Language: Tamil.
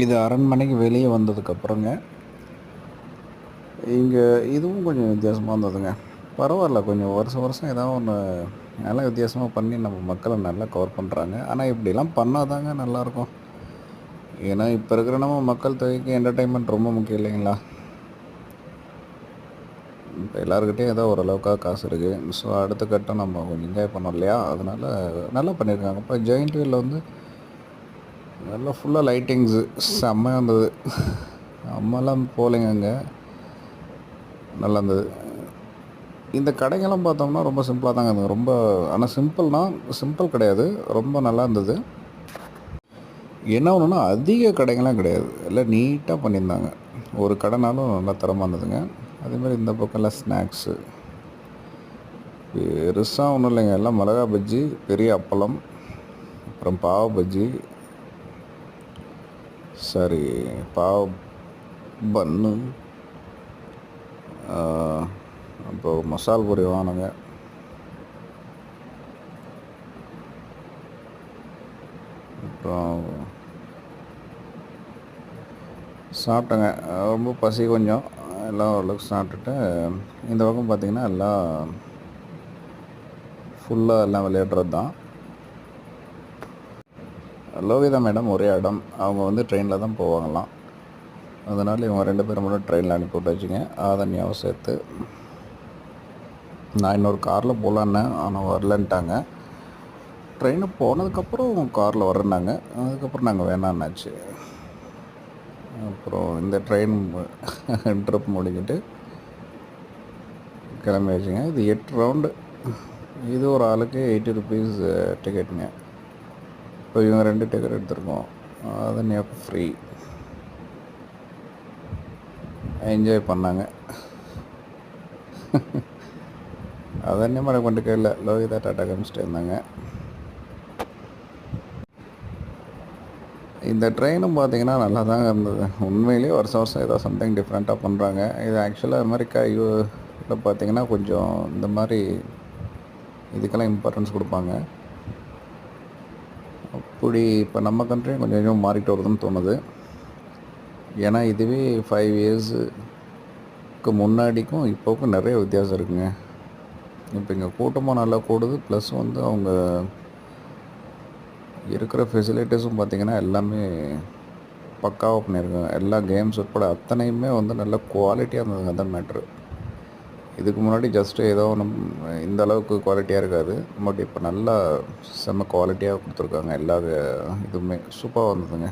இது அரண்மனைக்கு வெளியே வந்ததுக்கப்புறங்க இங்கே இதுவும் கொஞ்சம் வித்தியாசமாக இருந்ததுங்க. பரவாயில்ல, கொஞ்சம் வருஷம் வருஷம் ஏதாவது ஒன்று நல்லா வித்தியாசமாக பண்ணி நம்ம மக்களை நல்லா கவர் பண்ணுறாங்க. ஆனால் இப்படிலாம் பண்ணால் தாங்க நல்லாயிருக்கும். ஏன்னா இப்போ இருக்கிற நம்ம மக்கள் தொகைக்கு என்டர்டெயின்மெண்ட் ரொம்ப முக்கியம் இல்லைங்களா? இப்போ எல்லாருக்கிட்டையும் ஏதோ ஓரளவுக்காக காசு இருக்குது. ஸோ அடுத்த கட்டம் நம்ம கொஞ்சம் என்ஜாய் பண்ணோம் இல்லையா? அதனால் நல்லா பண்ணியிருக்காங்க. இப்போ ஜெயிண்ட் வீலில் வந்து நல்லா ஃபுல்லாக லைட்டிங்ஸு செம்மையாக இருந்தது. அம்மாலாம் போகலைங்க அங்கே, நல்லா இருந்தது. இந்த கடைங்கெல்லாம் பார்த்தோம்னா ரொம்ப சிம்பிளாக தாங்க இருந்தது. ரொம்ப ஆனால் சிம்பிள் கிடையாது, ரொம்ப நல்லா இருந்தது. என்ன ஒன்றுனா அதிக கடைங்கள்லாம் கிடையாது, எல்லாம் நீட்டாக பண்ணியிருந்தாங்க. ஒரு கடைனாலும் நல்லா தரமாக இருந்ததுங்க. அதேமாதிரி இந்த பக்கம்லாம் ஸ்நாக்ஸு பெருசாக ஒன்றும் இல்லைங்க. எல்லாம் மிளகா பஜ்ஜி, பெரிய அப்பளம், அப்புறம் பாவ பஜ்ஜி, சரி பாவ பன்னு, அப்புறம் மசால் பூரி வாங்கினங்க. அப்புறம் சாப்பிட்டேங்க. ரொம்ப பசி கொஞ்சம், எல்லாம் ஓரளவுக்கு சாப்பிட்டுட்டு இந்த பக்கம் பார்த்திங்கன்னா எல்லாம் ஃபுல்லாக எல்லாம் விளையாடுறது தான். லோகிதா மேடம் ஒரே இடம், அவங்க வந்து ட்ரெயினில் தான் போவாங்களாம். அதனால் இவங்க 2 பேரும் மட்டும் ட்ரெயினில் அனுப்பி விட்டாச்சுங்க. ஆதன்யாவை சேர்த்து. நான் இன்னொரு காரில் போகலான்னேன், ஆனால் வரலன்ட்டாங்க. ட்ரெயினு போனதுக்கப்புறம் காரில் வரேன்னாங்க. அதுக்கப்புறம் நாங்கள் வேணான்னாச்சு. அப்புறம் இந்த ட்ரெயின் ட்ரிப் முடிஞ்சிட்டு கிளம்பியாச்சுங்க. இது 8 ரவுண்டு. இது ஒரு ஆளுக்கு 80 ருபீஸ் டிக்கெட்டுங்க. இப்போ இவங்க 2 டிக்கெட் எடுத்துருக்கோம். அதன்யாவுக்கு ஃப்ரீ. என்ஜாய் பண்ணாங்க. அதன்யம் எனக்கு கொண்டு கையில் லோகிதா டாட்டா காமிச்சிட்டு இருந்தாங்க. இந்த ட்ரெயினும் பார்த்திங்கன்னா நல்லா தாங்க இருந்தது. உண்மையிலேயே வருஷம் வருஷம் ஏதோ சம்திங் டிஃப்ரெண்ட்டாக பண்ணுறாங்க. இது ஆக்சுவலாக அமெரிக்கா இதில் பார்த்திங்கன்னா கொஞ்சம் இந்த மாதிரி இதுக்கெல்லாம் இம்பார்ட்டன்ஸ் கொடுப்பாங்க. அப்படி இப்போ நம்ம கண்ட்ரியும் கொஞ்சம் கொஞ்சம் மாறிட்டு வருதுன்னு தோணுது. ஏன்னா இதுவே 5 இயர்ஸுக்கு முன்னாடிக்கும் இப்போவுக்கும் நிறைய வித்தியாசம் இருக்குங்க. இப்போ இங்கே கூட்டமாக நல்லா கூடுது. ப்ளஸ் வந்து அவங்க இருக்கிற ஃபெசிலிட்டிஸும் பார்த்திங்கன்னா எல்லாமே பக்காவாக பண்ணியிருக்காங்க. எல்லா கேம்ஸ் உட்பட அத்தனையுமே வந்து நல்ல குவாலிட்டியாக இருந்ததுங்க. அதான் மேட்ரு. இதுக்கு முன்னாடி ஜஸ்ட்டு ஏதோ ஒன்று இந்த அளவுக்கு குவாலிட்டியாக இருக்காது. பட் இப்போ நல்லா செம்ம குவாலிட்டியாக கொடுத்துருக்காங்க. எல்லா இதுவுமே சூப்பராக வந்ததுங்க.